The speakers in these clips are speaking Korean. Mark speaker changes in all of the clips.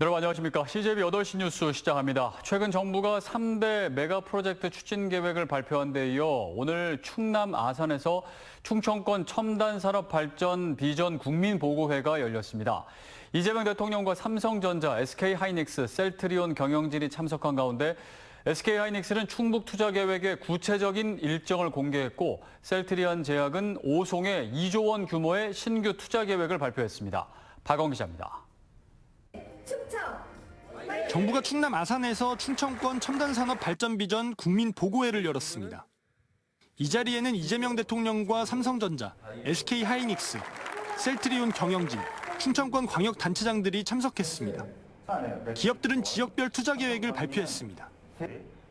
Speaker 1: 여러분 안녕하십니까. CJB 8시 뉴스 시작합니다. 최근 정부가 3대 메가 프로젝트 추진 계획을 발표한 데 이어 오늘 충남 아산에서 충청권 첨단 산업 발전 비전 국민보고회가 열렸습니다. 이재명 대통령과 삼성전자, SK하이닉스, 셀트리온 경영진이 참석한 가운데 SK하이닉스는 충북 투자 계획의 구체적인 일정을 공개했고 셀트리온 제약은 오송에 2조 원 규모의 신규 투자 계획을 발표했습니다. 박원 기자입니다.
Speaker 2: 정부가 충남 아산에서 충청권 첨단산업 발전 비전 국민보고회를 열었습니다. 이 자리에는 이재명 대통령과 삼성전자, SK하이닉스, 셀트리온 경영진, 충청권 광역단체장들이 참석했습니다. 기업들은 지역별 투자 계획을 발표했습니다.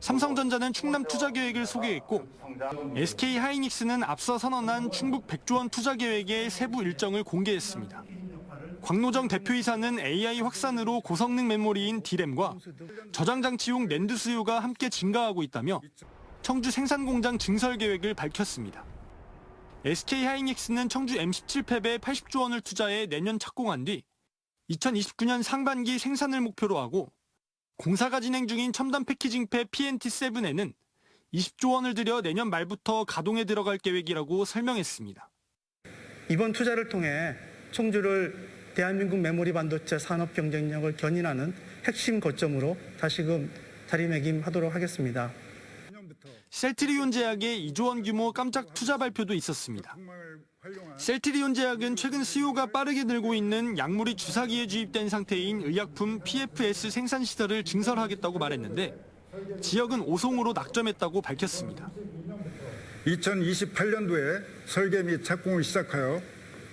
Speaker 2: 삼성전자는 충남 투자 계획을 소개했고 SK하이닉스는 앞서 선언한 충북 100조 원 투자 계획의 세부 일정을 공개했습니다. 광노정 대표이사는 AI 확산으로 고성능 메모리인 D램과 저장장치용 낸드 수요가 함께 증가하고 있다며 청주 생산공장 증설 계획을 밝혔습니다. SK하이닉스는 청주 M17 팹에 80조 원을 투자해 내년 착공한 뒤 2029년 상반기 생산을 목표로 하고 공사가 진행 중인 첨단 패키징 팹 PNT7에는 20조 원을 들여 내년 말부터 가동에 들어갈 계획이라고 설명했습니다.
Speaker 3: 이번 투자를 통해 청주를 대한민국 메모리 반도체 산업 경쟁력을 견인하는 핵심 거점으로 다시금 자리매김하도록 하겠습니다.
Speaker 2: 셀트리온 제약의 2조 원 규모 깜짝 투자 발표도 있었습니다. 셀트리온 제약은 최근 수요가 빠르게 늘고 있는 약물이 주사기에 주입된 상태인 의약품 PFS 생산 시설을 증설하겠다고 말했는데 지역은 오송으로 낙점했다고 밝혔습니다.
Speaker 4: 2028년도에 설계 및 착공을 시작하여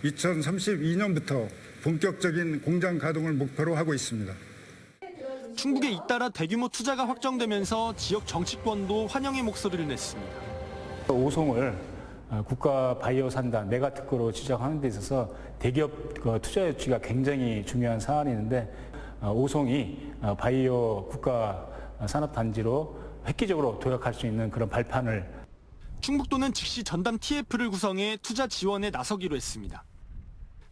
Speaker 4: 2032년부터 본격적인 공장 가동을 목표로 하고 있습니다.
Speaker 2: 충북에 잇따라 대규모 투자가 확정되면서 지역 정치권도 환영의 목소리를 냈습니다.
Speaker 5: 오송을 국가 바이오 산단 메가 특구로 지정하는 데 있어서 대기업 투자 유치가 굉장히 중요한 사안이 있는데 오송이 바이오 국가 산업 단지로 획기적으로 도약할 수 있는 그런 발판을
Speaker 2: 충북도는 즉시 전담 TF를 구성해 투자 지원에 나서기로 했습니다.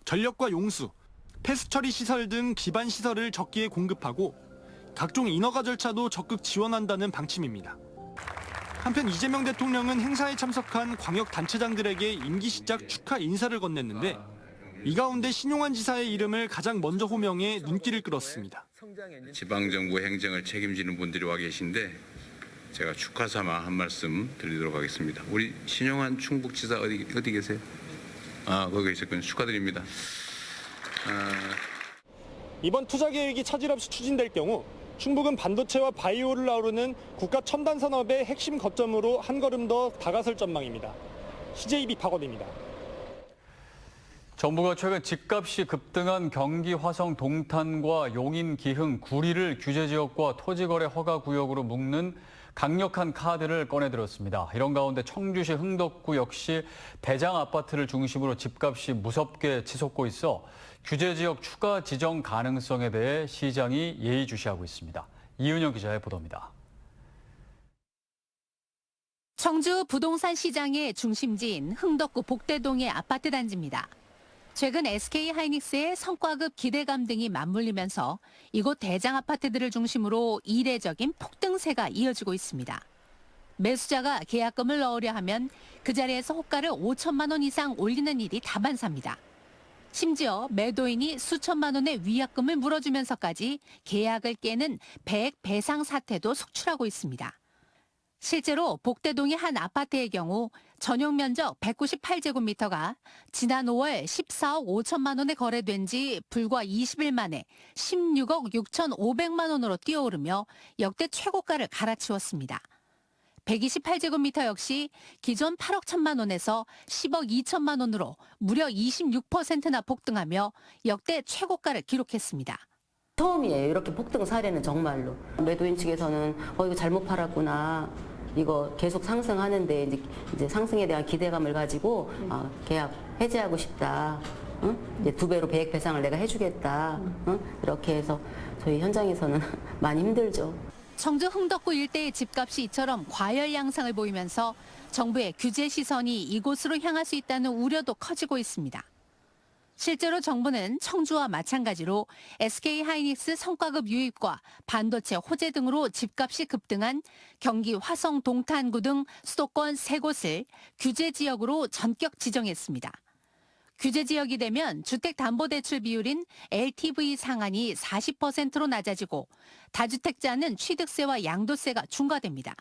Speaker 2: 전력과 용수, 폐수 처리 시설 등 기반 시설을 적기에 공급하고 각종 인허가 절차도 적극 지원한다는 방침입니다. 한편 이재명 대통령은 행사에 참석한 광역단체장들에게 임기 시작 축하 인사를 건넸는데 이 가운데 신용환 지사의 이름을 가장 먼저 호명해 눈길을 끌었습니다.
Speaker 6: 지방정부 행정을 책임지는 분들이 와 계신데 제가 축하 삼아 한 말씀 드리도록 하겠습니다. 우리 신용환 충북지사 어디 계세요? 거기 계셨군요. 축하드립니다.
Speaker 2: 이번 투자 계획이 차질 없이 추진될 경우 충북은 반도체와 바이오를 아우르는 국가 첨단 산업의 핵심 거점으로 한 걸음 더 다가설 전망입니다. CJB 박원입니다.
Speaker 1: 정부가 최근 집값이 급등한 경기 화성 동탄과 용인 기흥 구리를 규제지역과 토지거래 허가구역으로 묶는 강력한 카드를 꺼내들었습니다. 이런 가운데 청주시 흥덕구 역시 대장 아파트를 중심으로 집값이 무섭게 치솟고 있어 규제지역 추가 지정 가능성에 대해 시장이 예의주시하고 있습니다. 이은영 기자의 보도입니다.
Speaker 7: 청주 부동산 시장의 중심지인 흥덕구 복대동의 아파트 단지입니다. 최근 SK하이닉스의 성과급 기대감 등이 맞물리면서 이곳 대장 아파트들을 중심으로 이례적인 폭등세가 이어지고 있습니다. 매수자가 계약금을 넣으려 하면 그 자리에서 호가를 5천만 원 이상 올리는 일이 다반사입니다. 심지어 매도인이 수천만 원의 위약금을 물어주면서까지 계약을 깨는 배액 배상 사태도 속출하고 있습니다. 실제로 복대동의 한 아파트의 경우 전용 면적 198제곱미터가 지난 5월 14억 5천만 원에 거래된 지 불과 20일 만에 16억 6,500만 원으로 뛰어오르며 역대 최고가를 갈아치웠습니다. 128제곱미터 역시 기존 8억 1천만 원에서 10억 2천만 원으로 무려 26%나 폭등하며 역대 최고가를 기록했습니다.
Speaker 8: 처음이에요. 이렇게 폭등 사례는 정말로. 매도인 측에서는 이거 잘못 팔았구나. 이거 계속 상승하는데 이제 상승에 대한 기대감을 가지고 계약 해지하고 싶다. 응? 이제 2배로 배액 배상을 내가 해주겠다. 응? 이렇게 해서 저희 현장에서는 많이 힘들죠.
Speaker 7: 청주 흥덕구 일대의 집값이 이처럼 과열 양상을 보이면서 정부의 규제 시선이 이곳으로 향할 수 있다는 우려도 커지고 있습니다. 실제로 정부는 청주와 마찬가지로 SK 하이닉스 성과급 유입과 반도체 호재 등으로 집값이 급등한 경기 화성 동탄구 등 수도권 3곳을 규제 지역으로 전격 지정했습니다. 규제 지역이 되면 주택담보대출 비율인 LTV 상한이 40%로 낮아지고 다주택자는 취득세와 양도세가 중과됩니다.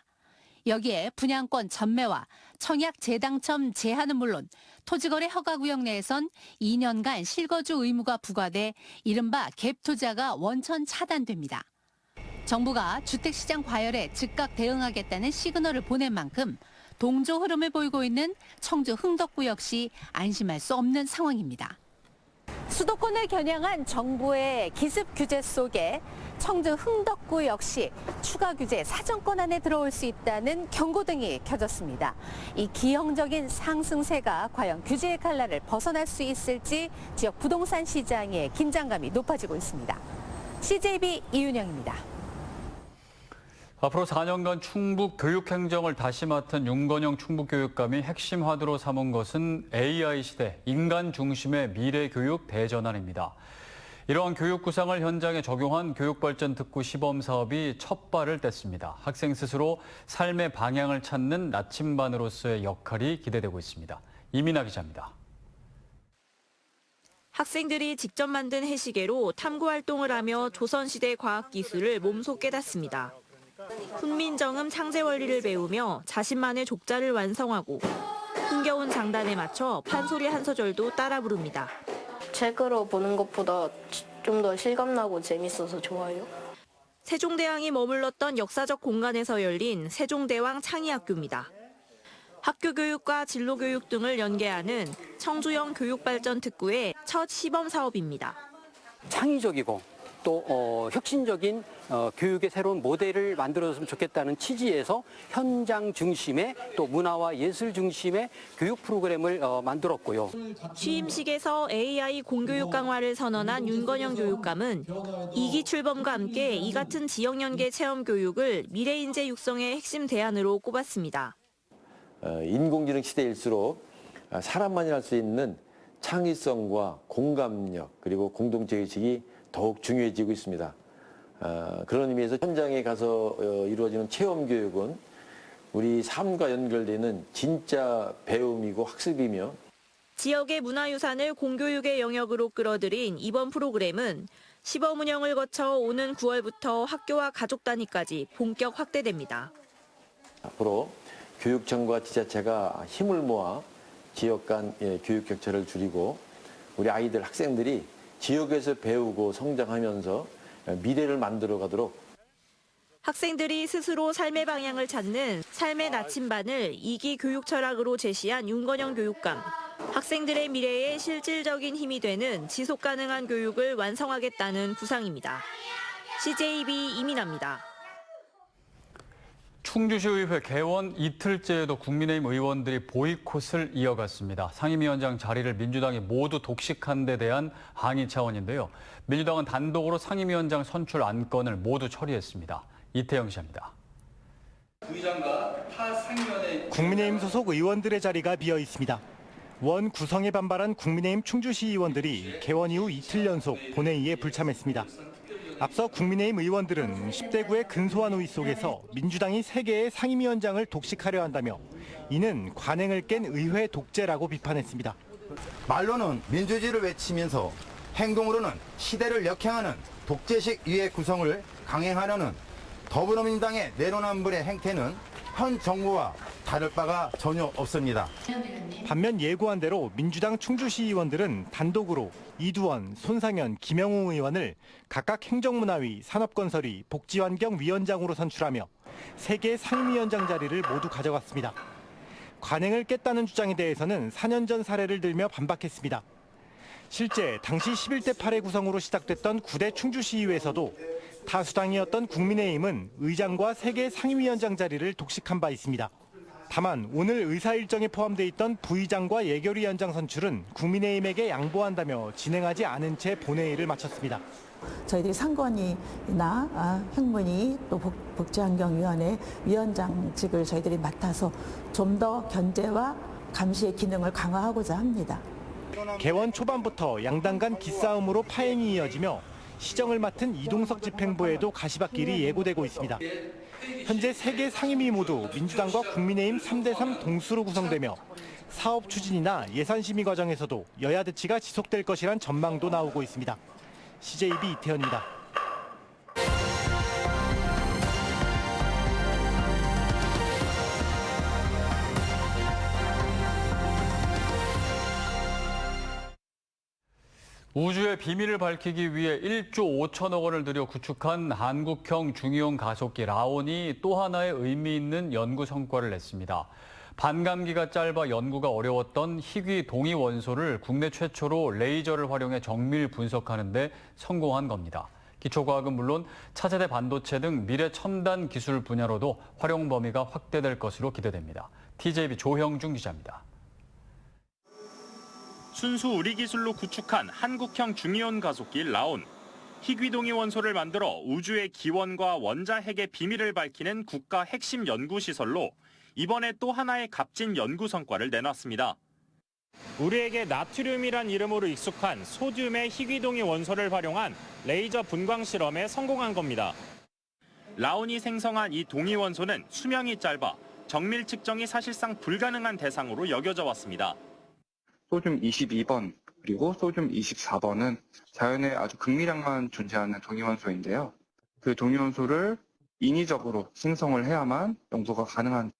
Speaker 7: 여기에 분양권 전매와 청약 재당첨 제한은 물론 토지거래 허가구역 내에선 2년간 실거주 의무가 부과돼 이른바 갭투자가 원천 차단됩니다. 정부가 주택시장 과열에 즉각 대응하겠다는 시그널을 보낸 만큼 동조 흐름을 보이고 있는 청주 흥덕구 역시 안심할 수 없는 상황입니다. 수도권을 겨냥한 정부의 기습 규제 속에 청주 흥덕구 역시 추가 규제 사정권 안에 들어올 수 있다는 경고등이 켜졌습니다. 이 기형적인 상승세가 과연 규제의 칼날을 벗어날 수 있을지 지역 부동산 시장의 긴장감이 높아지고 있습니다. CJB 이윤영입니다.
Speaker 1: 앞으로 4년간 충북 교육행정을 다시 맡은 윤건영 충북교육감이 핵심 화두로 삼은 것은 AI 시대 인간 중심의 미래교육 대전환입니다. 이러한 교육 구상을 현장에 적용한 교육발전 특구 시범 사업이 첫 발을 뗐습니다. 학생 스스로 삶의 방향을 찾는 나침반으로서의 역할이 기대되고 있습니다. 이민아 기자입니다.
Speaker 9: 학생들이 직접 만든 해시계로 탐구 활동을 하며 조선시대 과학기술을 몸소 깨닫습니다. 훈민정음 창제 원리를 배우며 자신만의 족자를 완성하고 흥겨운 장단에 맞춰 판소리 한 소절도 따라 부릅니다.
Speaker 10: 책으로 보는 것보다 좀 더 실감나고 재밌어서 좋아요.
Speaker 9: 세종대왕이 머물렀던 역사적 공간에서 열린 세종대왕 창의학교입니다. 학교 교육과 진로 교육 등을 연계하는 청주형 교육발전 특구의 첫 시범 사업입니다.
Speaker 11: 창의적이고 또 혁신적인 교육의 새로운 모델을 만들어줬으면 좋겠다는 취지에서 현장 중심의 또 문화와 예술 중심의 교육 프로그램을 만들었고요.
Speaker 9: 취임식에서 AI 공교육 강화를 선언한 윤건영 교육감은 2기 출범과 함께 이 같은 지역 연계 체험 교육을 미래 인재 육성의 핵심 대안으로 꼽았습니다.
Speaker 12: 인공지능 시대일수록 사람만이 할 수 있는 창의성과 공감력 그리고 공동체의식이 더욱 중요해지고 있습니다. 그런 의미에서 현장에 가서 이루어지는 체험 교육은 우리 삶과 연결되는 진짜 배움이고 학습이며
Speaker 9: 지역의 문화유산을 공교육의 영역으로 끌어들인 이번 프로그램은 시범 운영을 거쳐 오는 9월부터 학교와 가족 단위까지 본격 확대됩니다.
Speaker 12: 앞으로 교육청과 지자체가 힘을 모아 지역 간 교육 격차를 줄이고 우리 아이들, 학생들이 지역에서 배우고 성장하면서 미래를 만들어 가도록
Speaker 9: 학생들이 스스로 삶의 방향을 찾는 삶의 나침반을 2기 교육 철학으로 제시한 윤건영 교육감. 학생들의 미래에 실질적인 힘이 되는 지속 가능한 교육을 완성하겠다는 구상입니다. CJB 이민아입니다.
Speaker 1: 충주시의회 개원 이틀째에도 국민의힘 의원들이 보이콧을 이어갔습니다. 상임위원장 자리를 민주당이 모두 독식한 데 대한 항의 차원인데요. 민주당은 단독으로 상임위원장 선출 안건을 모두 처리했습니다. 이태영 기자입니다.
Speaker 2: 국민의힘 소속 의원들의 자리가 비어 있습니다. 원 구성에 반발한 국민의힘 충주시 의원들이 개원 이후 이틀 연속 본회의에 불참했습니다. 앞서 국민의힘 의원들은 10대 9의 근소한 우위 속에서 민주당이 3개의 상임위원장을 독식하려 한다며 이는 관행을 깬 의회 독재라고 비판했습니다.
Speaker 13: 말로는 민주주의를 외치면서 행동으로는 시대를 역행하는 독재식 위의 구성을 강행하려는 더불어민주당의 내로남불의 행태는 현 정부와 다를 바가 전혀 없습니다.
Speaker 2: 반면 예고한 대로 민주당 충주시 의원들은 단독으로 이두원, 손상현, 김영우 의원을 각각 행정문화위, 산업건설위, 복지환경위원장으로 선출하며 3개의 상임위원장 자리를 모두 가져갔습니다. 관행을 깼다는 주장에 대해서는 4년 전 사례를 들며 반박했습니다. 실제 당시 11대 8의 구성으로 시작됐던 9대 충주시의회에서도 다수당이었던 국민의힘은 의장과 3개 상임위원장 자리를 독식한 바 있습니다. 다만 오늘 의사 일정에 포함돼 있던 부의장과 예결위원장 선출은 국민의힘에게 양보한다며 진행하지 않은 채 본회의를 마쳤습니다.
Speaker 14: 저희들이 상권위나 행문위 또 복지환경위원회 위원장직을 저희들이 맡아서 좀 더 견제와 감시의 기능을 강화하고자 합니다.
Speaker 2: 개원 초반부터 양당 간 기싸움으로 파행이 이어지며 시정을 맡은 이동석 집행부에도 가시밭길이 예고되고 있습니다. 현재 3개 상임위 모두 민주당과 국민의힘 3대3 동수로 구성되며 사업 추진이나 예산 심의 과정에서도 여야 대치가 지속될 것이란 전망도 나오고 있습니다. CJB 이태현입니다.
Speaker 1: 우주의 비밀을 밝히기 위해 1조 5천억 원을 들여 구축한 한국형 중이용 가속기 라온이 또 하나의 의미 있는 연구 성과를 냈습니다. 반감기가 짧아 연구가 어려웠던 희귀 동위 원소를 국내 최초로 레이저를 활용해 정밀 분석하는 데 성공한 겁니다. 기초과학은 물론 차세대 반도체 등 미래 첨단 기술 분야로도 활용 범위가 확대될 것으로 기대됩니다. TJB 조형준 기자입니다.
Speaker 15: 순수 우리 기술로 구축한 한국형 중이온 가속기 라온. 희귀동위 원소를 만들어 우주의 기원과 원자핵의 비밀을 밝히는 국가 핵심 연구시설로 이번에 또 하나의 값진 연구 성과를 내놨습니다. 우리에게 나트륨이란 이름으로 익숙한 소듐의 희귀동위 원소를 활용한 레이저 분광 실험에 성공한 겁니다. 라온이 생성한 이 동위 원소는 수명이 짧아 정밀 측정이 사실상 불가능한 대상으로 여겨져 왔습니다.
Speaker 16: 소듐 22번 그리고 소듐 24번은 자연에 아주 극미량만 존재하는 동위원소인데요. 그 동위원소를 인위적으로 생성을 해야만 연구가 가능한.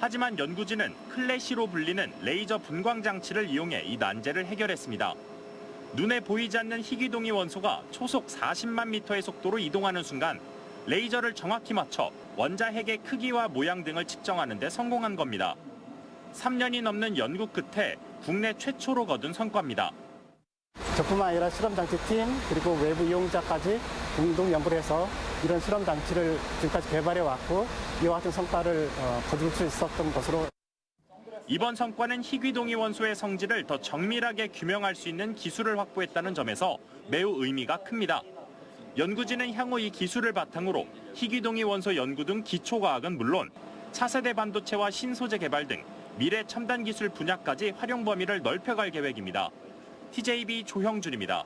Speaker 15: 하지만 연구진은 클래시로 불리는 레이저 분광 장치를 이용해 이 난제를 해결했습니다. 눈에 보이지 않는 희귀동위 원소가 초속 40만 미터의 속도로 이동하는 순간 레이저를 정확히 맞춰 원자핵의 크기와 모양 등을 측정하는 데 성공한 겁니다. 3년이 넘는 연구 끝에 국내 최초로 거둔 성과입니다.
Speaker 17: 저뿐만 아니라 실험장치팀 그리고 외부 이용자까지 공동 연구를 해서 이런 실험장치를 지금까지 개발해왔고 이와 같은 성과를 거둘 수 있었던 것으로.
Speaker 15: 이번 성과는 희귀동위 원소의 성질을 더 정밀하게 규명할 수 있는 기술을 확보했다는 점에서 매우 의미가 큽니다. 연구진은 향후 이 기술을 바탕으로 희귀동위 원소 연구 등 기초과학은 물론 차세대 반도체와 신소재 개발 등 미래 첨단 기술 분야까지 활용 범위를 넓혀갈 계획입니다. TJB 조형준입니다.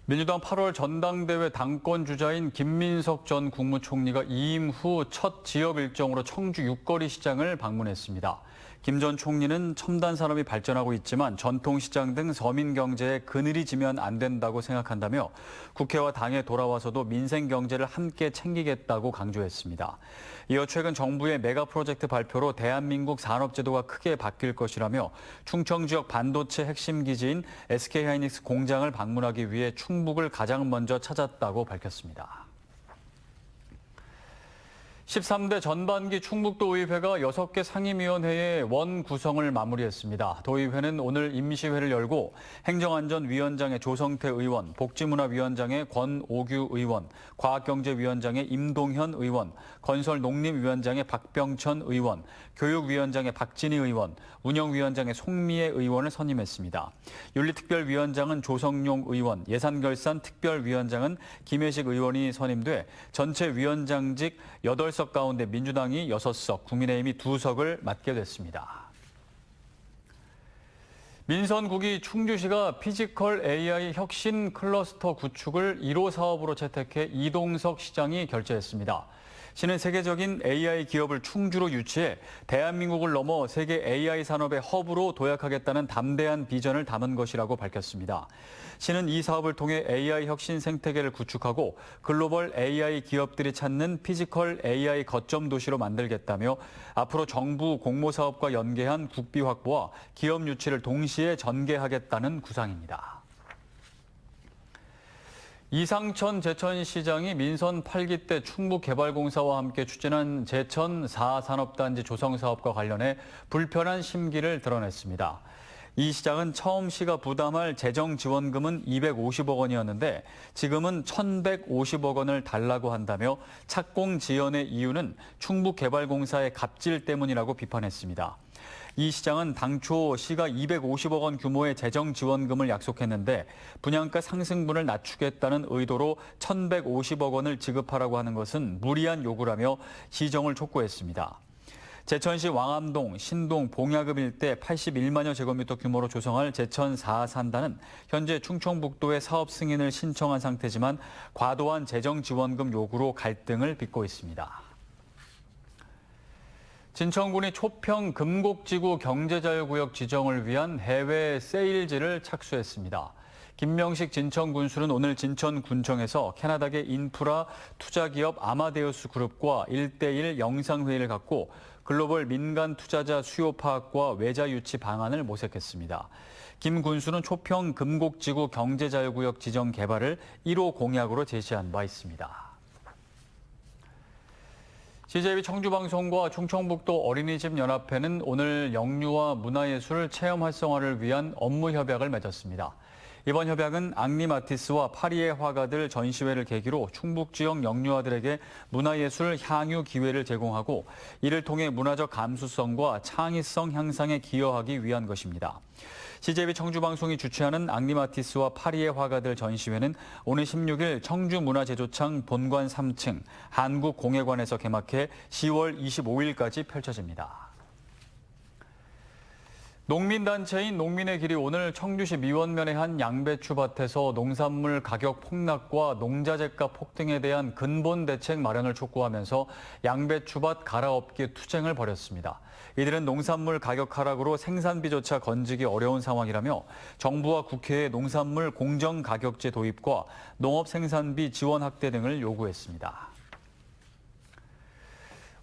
Speaker 1: 민주당 8월 전당대회 당권 주자인 김민석 전 국무총리가 이임 후 첫 지역 일정으로 청주 육거리 시장을 방문했습니다. 김 전 총리는 첨단 산업이 발전하고 있지만 전통시장 등 서민 경제에 그늘이 지면 안 된다고 생각한다며 국회와 당에 돌아와서도 민생 경제를 함께 챙기겠다고 강조했습니다. 이어 최근 정부의 메가 프로젝트 발표로 대한민국 산업제도가 크게 바뀔 것이라며 충청 지역 반도체 핵심 기지인 SK하이닉스 공장을 방문하기 위해 충북을 가장 먼저 찾았다고 밝혔습니다. 13대 전반기 충북도의회가 6개 상임위원회의 원 구성을 마무리했습니다. 도의회는 오늘 임시회를 열고 행정안전위원장의 조성태 의원, 복지문화위원장의 권오규 의원, 과학경제위원장의 임동현 의원, 건설농림위원장의 박병천 의원, 교육위원장의 박진희 의원, 운영위원장의 송미애 의원을 선임했습니다. 윤리특별위원장은 조성용 의원, 예산결산특별위원장은 김혜식 의원이 선임돼 전체 위원장직 8석 가운데 민주당이 6석, 국민의힘이 2석을 맡게 됐습니다. 민선국이 충주시가 피지컬 AI 혁신 클러스터 구축을 1호 사업으로 채택해 이동석 시장이 결재했습니다. 시는 세계적인 AI 기업을 충주로 유치해 대한민국을 넘어 세계 AI 산업의 허브로 도약하겠다는 담대한 비전을 담은 것이라고 밝혔습니다. 시는 이 사업을 통해 AI 혁신 생태계를 구축하고 글로벌 AI 기업들이 찾는 피지컬 AI 거점 도시로 만들겠다며 앞으로 정부 공모사업과 연계한 국비 확보와 기업 유치를 동시에 전개하겠다는 구상입니다. 이상천 제천시장이 민선 8기 때 충북개발공사와 함께 추진한 제천 4산업단지 조성사업과 관련해 불편한 심기를 드러냈습니다. 이 시장은 처음 시가 부담할 재정지원금은 250억 원이었는데 지금은 1,150억 원을 달라고 한다며 착공 지연의 이유는 충북개발공사의 갑질 때문이라고 비판했습니다. 이 시장은 당초 시가 250억 원 규모의 재정 지원금을 약속했는데 분양가 상승분을 낮추겠다는 의도로 1,150억 원을 지급하라고 하는 것은 무리한 요구라며 시정을 촉구했습니다. 제천시 왕암동, 신동, 봉야금 일대 81만여 제곱미터 규모로 조성할 제천 4산단은 현재 충청북도에 사업 승인을 신청한 상태지만 과도한 재정 지원금 요구로 갈등을 빚고 있습니다. 진천군이 초평 금곡지구 경제자유구역 지정을 위한 해외 세일즈를 착수했습니다. 김명식 진천군수는 오늘 진천군청에서 캐나다계 인프라 투자기업 아마데우스 그룹과 1대1 영상회의를 갖고 글로벌 민간 투자자 수요 파악과 외자 유치 방안을 모색했습니다. 김 군수는 초평 금곡지구 경제자유구역 지정 개발을 1호 공약으로 제시한 바 있습니다. CJB 청주방송과 충청북도 어린이집 연합회는 오늘 영유아 문화예술 체험 활성화를 위한 업무 협약을 맺었습니다. 이번 협약은 앙리마티스와 파리의 화가들 전시회를 계기로 충북 지역 영유아들에게 문화예술 향유 기회를 제공하고 이를 통해 문화적 감수성과 창의성 향상에 기여하기 위한 것입니다. CJB 청주방송이 주최하는 앙리마티스와 파리의 화가들 전시회는 오늘 16일 청주문화제조창 본관 3층 한국공예관에서 개막해 10월 25일까지 펼쳐집니다. 농민단체인 농민의 길이 오늘 청주시 미원면의 한 양배추밭에서 농산물 가격 폭락과 농자재가 폭등에 대한 근본 대책 마련을 촉구하면서 양배추밭 가라엎기 투쟁을 벌였습니다. 이들은 농산물 가격 하락으로 생산비조차 건지기 어려운 상황이라며 정부와 국회에 농산물 공정가격제 도입과 농업 생산비 지원 확대 등을 요구했습니다.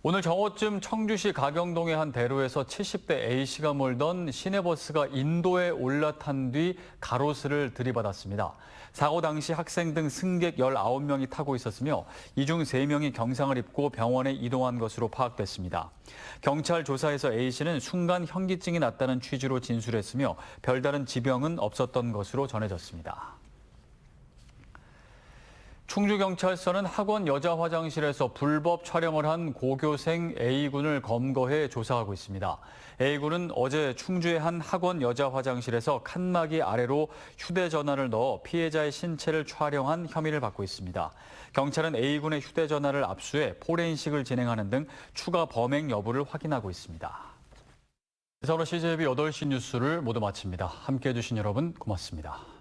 Speaker 1: 오늘 정오쯤 청주시 가경동의 한 대로에서 70대 A씨가 몰던 시내버스가 인도에 올라탄 뒤 가로수를 들이받았습니다. 사고 당시 학생 등 승객 19명이 타고 있었으며 이 중 3명이 경상을 입고 병원에 이동한 것으로 파악됐습니다. 경찰 조사에서 A씨는 순간 현기증이 났다는 취지로 진술했으며 별다른 지병은 없었던 것으로 전해졌습니다. 충주경찰서는 학원 여자 화장실에서 불법 촬영을 한 고교생 A군을 검거해 조사하고 있습니다. A군은 어제 충주의 한 학원 여자 화장실에서 칸막이 아래로 휴대전화를 넣어 피해자의 신체를 촬영한 혐의를 받고 있습니다. 경찰은 A군의 휴대전화를 압수해 포렌식을 진행하는 등 추가 범행 여부를 확인하고 있습니다. 이상으로 CJB 8시 뉴스를 모두 마칩니다. 함께해 주신 여러분 고맙습니다.